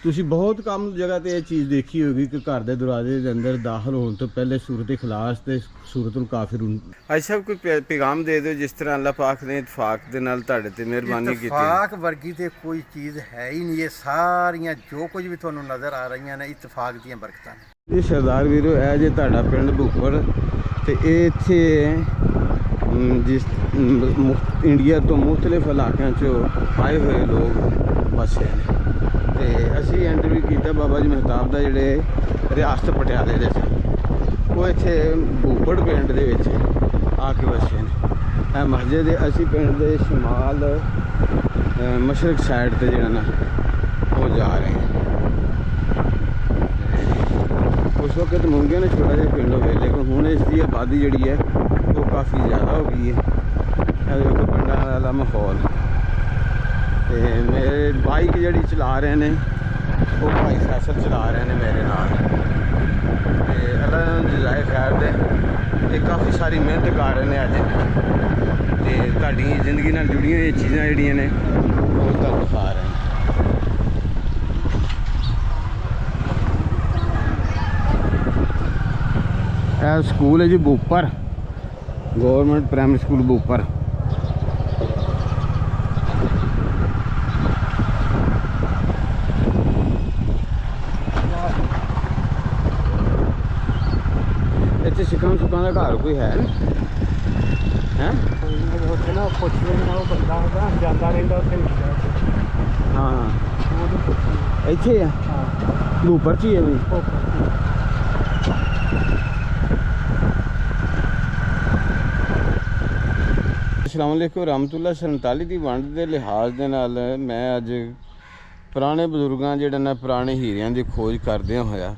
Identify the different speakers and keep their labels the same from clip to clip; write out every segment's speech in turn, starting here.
Speaker 1: ਤੁਸੀਂ ਬਹੁਤ ਕਮ ਜਗ੍ਹਾ ਤੇ ਇਹ ਚੀਜ਼ ਦੇਖੀ ਹੋਗੀ ਕਿ ਘਰ ਦੇ ਦਰਵਾਜ਼ੇ ਦੇ ਅੰਦਰ ਦਾਖਲ ਹੋਣ ਤੋਂ ਪਹਿਲੇ ਸੂਰਤ ਇਖਲਾਸ ਤੇ ਸੂਰਤੁਲ ਕਾਫਿਰੂਨ। ਅੱਜ ਸਭ ਕੋਈ ਪੈਗਾਮ ਦੇ ਦਿਓ ਜਿਸ ਤਰ੍ਹਾਂ ਅੱਲਾਹ ਪਾਕ ਨੇ ਇਤਫਾਕ ਦੇ ਨਾਲ ਤੁਹਾਡੇ ਤੇ ਮਿਹਰਬਾਨੀ ਕੀਤੀ।
Speaker 2: ਇਤਫਾਕ ਵਰਗੀ ਤੇ ਕੋਈ ਚੀਜ਼ ਹੈ ਹੀ ਨਹੀਂ। ਇਹ ਸਾਰੀਆਂ ਜੋ ਕੁਝ ਵੀ ਤੁਹਾਨੂੰ ਨਜ਼ਰ ਆ ਰਹੀਆਂ ਨੇ ਇਤਫਾਕ ਦੀਆਂ ਬਰਕਤਾਂ ਨੇ।
Speaker 1: ਇਹ ਸਰਦਾਰ ਵੀਰੋ ਇਹ ਜੇ ਤੁਹਾਡਾ ਪਿੰਡ ਭੂਪੜ ਤੇ ਇਹ ਇੱਥੇ ਜਿਸ ਇੰਡੀਆ ਤੋਂ ਮੁਖਤਲਿਫ ਇਲਾਕਿਆਂ 'ਚੋਂ ਆਏ ਹੋਏ ਲੋਕ ਵਸੇ ਨੇ ਤੇ ਅਸੀਂ ਇੰਟਰਵਿਊ ਕੀਤਾ ਬਾਬਾ ਜੀ ਮਹਿਤਾਬ ਦਾ ਜਿਹੜੇ ਰਿਆਸਤ ਪਟਿਆਲੇ ਦੇ ਸੀ। ਉਹ ਇੱਥੇ ਭੂਪੜ ਪਿੰਡ ਦੇ ਵਿੱਚ ਆ ਕੇ ਵਸੇ ਨੇ। ਇਹ ਮਸਜਿਦ ਅਸੀਂ ਪਿੰਡ ਦੇ ਸ਼ਮਾਲ ਮਸ਼ਰਕ ਸਾਈਡ ਤੇ ਜਿਹੜਾ ਨਾ ਉਹ ਜਾ ਰਹੇ ਹਾਂ। ਉਸ ਵਕਤ ਮੁੰਗਿਆ ਨੇ ਛੋਟਾ ਜਿਹਾ ਪਿੰਡ ਹੋਵੇ ਲੇਕਿਨ ਹੁਣ ਇਸ ਦੀ ਆਬਾਦੀ ਜਿਹੜੀ ਹੈ ਉਹ ਕਾਫੀ ਜ਼ਿਆਦਾ ਹੋ ਗਈ ਹੈ। ਇਹਦੇ ਵਿੱਚ ਪਿੰਡਾਂ ਵਾਲਾ ਮਾਹੌਲ ਤੇ ਮੇਰੇ ਬਾਈਕ ਜਿਹੜੀ ਚਲਾ ਰਹੇ ਨੇ ਉਹ ਭਾਈ ਫੈਸਲ ਚਲਾ ਰਹੇ ਨੇ ਮੇਰੇ ਨਾਲ ਤੇ ਅੱਲਾਹ ਜਜ਼ਾਏ ਖੈਰ ਦੇ। ਇਹ ਕਾਫੀ ਸਾਰੀ ਮਿਹਨਤ ਕਰ ਰਹੇ ਨੇ ਅੱਜ ਤੇ ਤੁਹਾਡੀ ਜ਼ਿੰਦਗੀ ਨਾਲ ਜੁੜੀਆਂ ਹੋਈਆਂ ਚੀਜ਼ਾਂ ਜਿਹੜੀਆਂ ਨੇ ਉਹ ਤੁਹਾਨੂੰ ਦਿਖਾ ਰਹੇ ਨੇ। ਇਹ ਸਕੂਲ ਹੈ ਜੀ ਭੂਪਰ ਗਵਰਨਮੈਂਟ ਪ੍ਰਾਇਮਰੀ ਸਕੂਲ ਭੂਪਰ। ਇੱਥੇ ਸਿੱਖਾਂ ਸੁੱਖਾਂ ਦਾ ਘਰ ਕੋਈ ਹੈ ਹੈ
Speaker 2: ਉੱਥੇ ਨਾ ਪੁੱਛਦੇ ਨੇ ਉਹ ਬੰਦਾ ਹੁੰਦਾ ਜਾਂਦਾ ਰਹਿੰਦਾ ਉੱਥੇ।
Speaker 1: ਹਾਂ ਇੱਥੇ ਆ ਭੂਪਰ 'ਚ ਹੀ ਹੈ ਵੀ। अस्सलाम वालेकुम रहमतुल्लाह। 47 ਦੀ ਵੰਡ ਦੇ ਲਿਹਾਜ਼ ਦੇ ਨਾਲ ਮੈਂ ਅੱਜ ਪੁਰਾਣੇ ਬਜ਼ੁਰਗਾਂ ਜਿਹੜੇ ਨਾ ਪੁਰਾਣੇ ਹੀਰਿਆਂ ਦੀ ਖੋਜ ਕਰਦਿਆਂ ਹੋਇਆ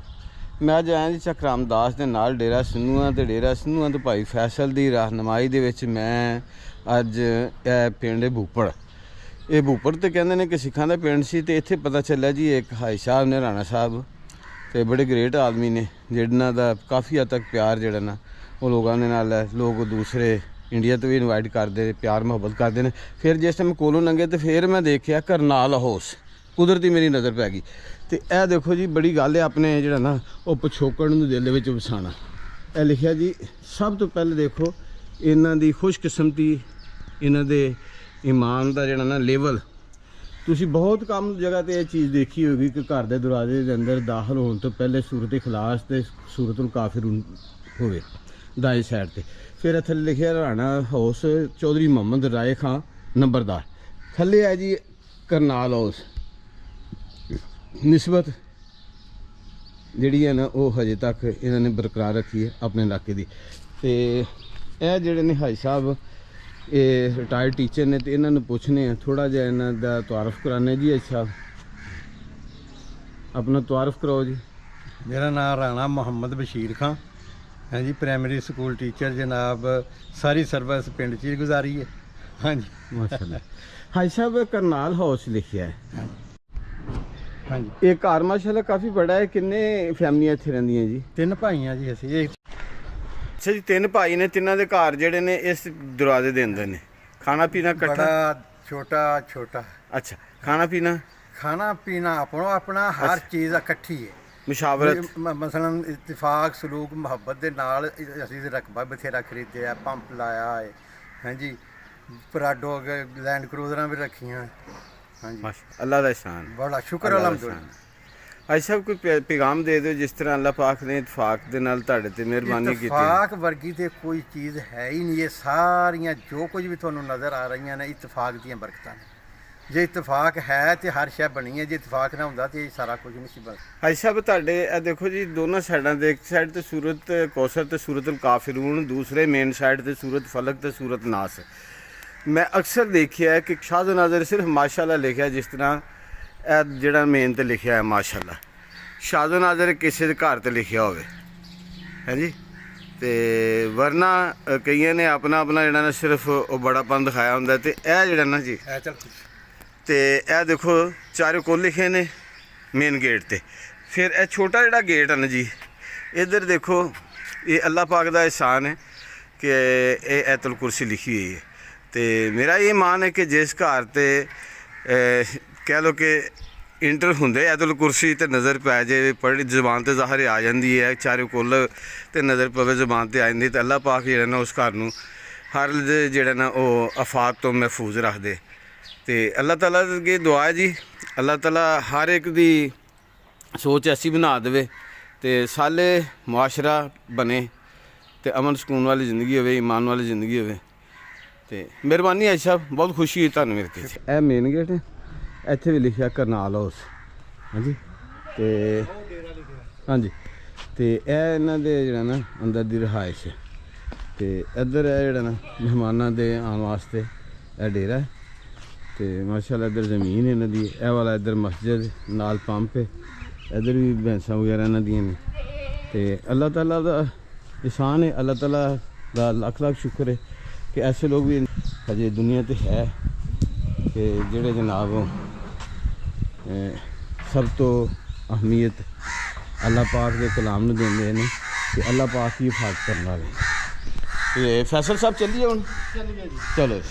Speaker 1: ਮੈਂ ਅੱਜ ਆਇਆ ਜੀ ਚੱਕ ਰਾਮਦਾਸ ਦੇ ਨਾਲ ਡੇਰਾ ਸੰਨੂਆਂ ਤੇ ਡੇਰਾ ਸੰਨੂਆਂ ਤੋਂ ਭਾਈ ਫੈਸਲ ਦੀ ਰਹਿਨਮਾਈ ਦੇ ਵਿੱਚ ਮੈਂ ਅੱਜ ਇਹ ਪਿੰਡ ਭੂਪੜ। ਇਹ ਭੂਪੜ ਤੇ ਕਹਿੰਦੇ ਨੇ ਕਿ ਸਿੱਖਾਂ ਦਾ ਪਿੰਡ ਸੀ ਤੇ ਇੱਥੇ ਪਤਾ ਚੱਲਿਆ ਜੀ ਇੱਕ ਹਾਈ ਸਾਹਿਬ ਨੇ ਰਾਣਾ ਸਾਹਿਬ ਤੇ ਬੜੇ ਗ੍ਰੇਟ ਆਦਮੀ ਨੇ ਜਿਹਨਾਂ ਦਾ ਕਾਫੀ ਹੱਦ ਤੱਕ ਪਿਆਰ ਜਿਹੜਾ ਨਾ ਉਹ ਲੋਕਾਂ ਦੇ ਨਾਲ ਹੈ। ਲੋਕ ਦੂਸਰੇ ਇੰਡੀਆ ਤੋਂ ਵੀ ਇਨਵਾਈਟ ਕਰਦੇ ਪਿਆਰ ਮੁਹੱਬਤ ਕਰਦੇ ਨੇ। ਫਿਰ ਜਿਸ ਟਾਈਮ ਕੋਲੋਂ ਲੰਘੇ ਤੇ ਫਿਰ ਮੈਂ ਦੇਖਿਆ ਕਰਨਾਲ ਹਾਊਸ ਕੁਦਰਤੀ ਮੇਰੀ ਨਜ਼ਰ ਪੈ ਗਈ ਤੇ ਇਹ ਦੇਖੋ ਜੀ ਬੜੀ ਗੱਲ ਹੈ ਆਪਣੇ ਜਿਹੜਾ ਨਾ ਉਹ ਪਿਛੋਕੜ ਨੂੰ ਦਿਲ ਦੇ ਵਿੱਚ ਵਸਾਉਣਾ। ਇਹ ਲਿਖਿਆ ਜੀ ਸਭ ਤੋਂ ਪਹਿਲੇ ਦੇਖੋ ਇਹਨਾਂ ਦੀ ਖੁਸ਼ਕਿਸਮਤੀ ਇਹਨਾਂ ਦੇ ਈਮਾਨ ਦਾ ਜਿਹੜਾ ਨਾ ਲੈਵਲ। ਤੁਸੀਂ ਬਹੁਤ ਕਮ ਜਗ੍ਹਾ ਤੇ ਇਹ ਚੀਜ਼ ਦੇਖੀ ਹੋਗੀ ਕਿ ਘਰ ਦੇ ਦਰਵਾਜ਼ੇ ਦੇ ਅੰਦਰ ਦਾਖਲ ਹੋਣ ਤੋਂ ਪਹਿਲੇ ਸੂਰਤ ਇਖਲਾਸ ਤੇ ਸੂਰਤੁਲ ਕਾਫਿਰੂਨ ਹੋਵੇ ਦਾਈ ਸਾਈਡ ਤੇ। ਫਿਰ ਥੱਲੇ ਲਿਖਿਆ ਰਾਣਾ ਹਾਊਸ ਚੌਧਰੀ ਮੁਹੰਮਦ ਰਾਏ ਖਾਂ ਨੰਬਰਦਾਰ। ਥੱਲੇ ਹੈ ਜੀ ਕਰਨਾਲ ਹਾਊਸ। ਨਿਸਬਤ ਜਿਹੜੀ ਹੈ ਨਾ ਉਹ ਹਜੇ ਤੱਕ ਇਹਨਾਂ ਨੇ ਬਰਕਰਾਰ ਰੱਖੀ ਹੈ ਆਪਣੇ ਇਲਾਕੇ ਦੀ। ਤੇ ਇਹ ਜਿਹੜੇ ਨੇ ਹਾਈ ਸਾਹਿਬ ਇਹ ਰਿਟਾਇਰਡ ਟੀਚਰ ਨੇ ਤੇ ਇਹਨਾਂ ਨੂੰ ਪੁੱਛਨੇ ਆ ਥੋੜਾ ਜਿਹਾ ਇਹਨਾਂ ਦਾ ਤਾਰਫ ਕਰਾਣੇ ਜੀ। ਅੱਛਾ ਆਪਣਾ ਤਾਰਫ ਕਰਾਓ ਜੀ।
Speaker 2: ਮੇਰਾ ਨਾਮ ਰਾਣਾ ਮੁਹੰਮਦ ਬਸ਼ੀਰ ਖਾਂ ਹੈ ਜੀ। ਪ੍ਰਾਇਮਰੀ ਸਕੂਲ ਟੀਚਰ ਜਨਾਬ। ਸਾਰੀ ਸਰਵਿਸ ਪਿੰਡ 'ਚ ਹੀ ਗੁਜ਼ਾਰੀ ਹੈ। ਹਾਂਜੀ
Speaker 1: ਮਾਸ਼ਾਅੱਲਾ। ਹਾਈ ਸਾਹਿਬ ਕਰਨਾਲ ਹਾਊਸ ਲਿਖਿਆ ਹੈ।
Speaker 2: ਹਾਂਜੀ
Speaker 1: ਇਹ ਘਰ ਮਾਸ਼ਾਅੱਲਾ ਕਾਫੀ ਬੜਾ ਹੈ। ਕਿੰਨੇ ਫੈਮਲੀਆਂ ਇੱਥੇ ਰਹਿੰਦੀਆਂ ਜੀ?
Speaker 2: 3 ਭਾਈ ਆ ਜੀ ਅਸੀਂ।
Speaker 1: ਅੱਛਾ ਜੀ 3 ਭਾਈ ਨੇ। ਤਿੰਨਾਂ ਦੇ ਘਰ ਜਿਹੜੇ ਨੇ ਇਸ ਦਰਵਾਜ਼ੇ ਦੇ ਅੰਦਰ ਨੇ। ਖਾਣਾ ਪੀਣਾ ਇਕੱਠਾ?
Speaker 2: ਬੜਾ ਛੋਟਾ।
Speaker 1: ਅੱਛਾ ਖਾਣਾ ਪੀਣਾ
Speaker 2: ਆਪਣਾ ਹਰ ਚੀਜ਼ ਇਕੱਠੀ ਹੈ।
Speaker 1: ਮੁਸ਼ਾਵਰਤ
Speaker 2: ਮਸਲਨ ਇਤਫਾਕ ਸਲੂਕ ਮੁਹੱਬਤ ਦੇ ਨਾਲ ਅਸੀਂ ਰਕਬਾ ਬਥੇਰਾ ਖਰੀਦਿਆ ਪੰਪ ਲਾਇਆ ਹੈ। ਹਾਂਜੀ ਪਰਾਡੋ ਲੈਂਡ ਕਰੂਜ਼ਰਾਂ ਵੀ ਰੱਖੀਆਂ। ਹਾਂਜੀ
Speaker 1: ਅੱਲਾਹ ਦਾ ਇਹਸਾਨ
Speaker 2: ਬੜਾ ਸ਼ੁਕਰ ਅਲਹਮਦੁਲਿਲਾ।
Speaker 1: ਅੱਜ ਸਭ ਕੋਈ ਪੈਗਾਮ ਦੇ ਦਿਓ ਜਿਸ ਤਰ੍ਹਾਂ ਅੱਲਾਹ ਪਾਕ ਨੇ ਇਤਫਾਕ ਦੇ ਨਾਲ ਤੁਹਾਡੇ ਤੇ ਮਿਹਰਬਾਨੀ ਕੀਤੀ।
Speaker 2: ਇਤਫਾਕ ਵਰਗੀ ਤੇ ਕੋਈ ਚੀਜ਼ ਹੈ ਹੀ ਨਹੀਂ। ਇਹ ਸਾਰੀਆਂ ਜੋ ਕੁਝ ਵੀ ਤੁਹਾਨੂੰ ਨਜ਼ਰ ਆ ਰਹੀਆਂ ਨੇ ਇਤਫਾਕ ਦੀਆਂ ਬਰਕਤਾਂ ਨੇ। ਜੇ ਇਤਫਾਕ ਹੈ ਤੇ ਹਰ ਸ਼ੈ ਬਣੀ ਹੈ। ਜੇ ਇਤਫਾਕ ਨਾ ਹੁੰਦਾ ਤੇ ਇਹ ਸਾਰਾ ਕੁਝ ਨਹੀਂ ਸੀ ਬਣਦਾ।
Speaker 1: ਹਾਈ ਸਾਹਿਬ ਤੁਹਾਡੇ ਇਹ ਦੇਖੋ ਜੀ ਦੋਨਾਂ ਸਾਈਡਾਂ ਤੇ ਇੱਕ ਸਾਈਡ ਤੇ ਸੂਰਤ ਕੌਸਰ ਤੇ ਸੂਰਤੁਲ ਕਾਫਿਰੂਨ, ਦੂਸਰੇ ਮੇਨ ਸਾਈਡ ਤੇ ਸੂਰਤ ਫਲਕ ਤੇ ਸੂਰਤ ਨਾਸ। ਮੈਂ ਅਕਸਰ ਦੇਖਿਆ ਕਿ ਸ਼ਾਹਜ਼ੋ ਨਾਜ਼ਰ ਸਿਰਫ ਮਾਸ਼ਾਅੱਲਾ ਲਿਖਿਆ ਜਿਸ ਤਰ੍ਹਾਂ ਇਹ ਜਿਹੜਾ ਮੇਨ ਤੇ ਲਿਖਿਆ ਹੈ ਮਾਸ਼ਾਅੱਲਾ। ਸ਼ਾਹਜ਼ੋ ਨਾਜ਼ਰ ਕਿਸੇ ਦੇ ਘਰ ਤੇ ਲਿਖਿਆ ਹੋਵੇ ਹੈ ਜੀ। ਤੇ ਵਰਨਾ ਕਈਆਂ ਨੇ ਆਪਣਾ ਜਿਹੜਾ ਨਾ ਸਿਰਫ ਉਹ ਬੜਾਪਨ ਦਿਖਾਇਆ ਹੁੰਦਾ। ਤੇ ਇਹ ਜਿਹੜਾ ਨਾ ਜੀ ਤੇ ਇਹ ਦੇਖੋ ਚਾਰੇ ਕੋਲ ਲਿਖੇ ਨੇ ਮੇਨ ਗੇਟ ਤੇ। ਫਿਰ ਇਹ ਛੋਟਾ ਜਿਹੜਾ ਗੇਟ ਹੈ ਨਾ ਜੀ ਇੱਧਰ ਦੇਖੋ ਇਹ ਅੱਲਾਹ ਪਾਕ ਦਾ ਇਹਸਾਨ ਹੈ ਕਿ ਇਹ ਐਤੁਲ ਕੁਰਸੀ ਲਿਖੀ ਹੋਈ ਹੈ। ਤੇ ਮੇਰਾ ਇਹ ਮਾਨ ਹੈ ਕਿ ਜਿਸ ਘਰ ਤੇ ਕਹਿ ਲਓ ਕਿ ਇੰਟਰ ਹੁੰਦੇ ਅਦਲ ਕੁਰਸੀ ਤੇ ਨਜ਼ਰ ਪੈ ਜੇ ਪੜ੍ਹੀ ਜ਼ੁਬਾਨ ਤੇ ਜ਼ਾਹਰ ਆ ਜਾਂਦੀ ਹੈ ਚਾਰੇ ਕੁੱਲ ਤੇ ਨਜ਼ਰ ਪਵੇ ਜ਼ੁਬਾਨ ਤੇ ਆ ਜਾਂਦੀ ਤੇ ਅੱਲਾਹ ਪਾਕ ਜਿਹੜਾ ਨਾ ਉਸ ਘਰ ਨੂੰ ਹਰ ਜਿਹੜਾ ਨਾ ਉਹ ਆਫਾਤ ਤੋਂ ਮਹਿਫੂਜ਼ ਰੱਖਦੇ। ਤੇ ਅੱਲਾਹ ਤਾਲਾ ਅੱਗੇ ਦੁਆ ਹੈ ਜੀ, ਅੱਲਾਹ ਤਾਲਾ ਹਰ ਇੱਕ ਦੀ ਸੋਚ ਐਸੀ ਬਣਾ ਦੇਵੇ ਤੇ ਸਾਲੇ ਮੁਆਸ਼ਰਾ ਬਣੇ ਤੇ ਅਮਨ ਸਕੂਨ ਵਾਲੀ ਜ਼ਿੰਦਗੀ ਹੋਵੇ, ਈਮਾਨ ਵਾਲੀ ਜ਼ਿੰਦਗੀ ਹੋਵੇ। ਤੇ ਮਿਹਰਬਾਨੀ ਹੈ ਸਾਹਿਬ, ਬਹੁਤ ਖੁਸ਼ੀ ਹੋਈ ਤੁਹਾਨੂੰ ਮਿਲ ਕੇ। ਇਹ ਮੇਨ ਗੇਟ ਹੈ, ਇੱਥੇ ਵੀ ਲਿਖਿਆ ਕਰਨਾਲ ਹਾਊਸ, ਹਾਂਜੀ। ਤੇ ਹਾਂਜੀ, ਤੇ ਇਹ ਇਹਨਾਂ ਦੇ ਜਿਹੜਾ ਨਾ ਅੰਦਰ ਦੀ ਰਿਹਾਇਸ਼ ਹੈ। ਤੇ ਇੱਧਰ ਹੈ ਜਿਹੜਾ ਨਾ ਮਹਿਮਾਨਾਂ ਦੇ ਆਉਣ ਵਾਸਤੇ ਇਹ ਡੇਰਾ ਹੈ। ਤੇ ਮਾਸ਼ਾਅੱਲਾ ਇੱਧਰ ਜ਼ਮੀਨ ਇਹਨਾਂ ਦੀ, ਇਹ ਵਾਲਾ ਇੱਧਰ ਮਸਜਿਦ ਨਾਲ ਪੰਪ ਹੈ, ਇੱਧਰ ਵੀ ਭੈਂਸਾਂ ਵਗੈਰਾ ਇਹਨਾਂ ਦੀਆਂ ਨੇ। ਤੇ ਅੱਲਾਹ ਤਾਲਾ ਦਾ ਇਹਸਾਨ ਹੈ, ਅੱਲਾਹ ਤਾਲਾ ਦਾ ਲੱਖ ਲੱਖ ਸ਼ੁਕਰ ਹੈ ਕਿ ਐਸੇ ਲੋਕ ਵੀ ਹਜੇ ਦੁਨੀਆ ਤੇ ਹੈ ਕਿ ਜਿਹੜੇ ਜਨਾਬ ਸਭ ਤੋਂ ਅਹਿਮੀਅਤ ਅੱਲਾਹ ਪਾਕ ਦੇ ਕਲਾਮ ਨੂੰ ਦਿੰਦੇ ਨੇ ਤੇ ਅੱਲਾਹ ਪਾਕ ਹੀ ਹਿਫਾਜ਼ਤ ਕਰਨ ਵਾਲੇ। ਤੇ ਫੈਸਲ ਸਾਹਿਬ ਚੱਲੀਏ ਹੁਣ, ਚਲੋ।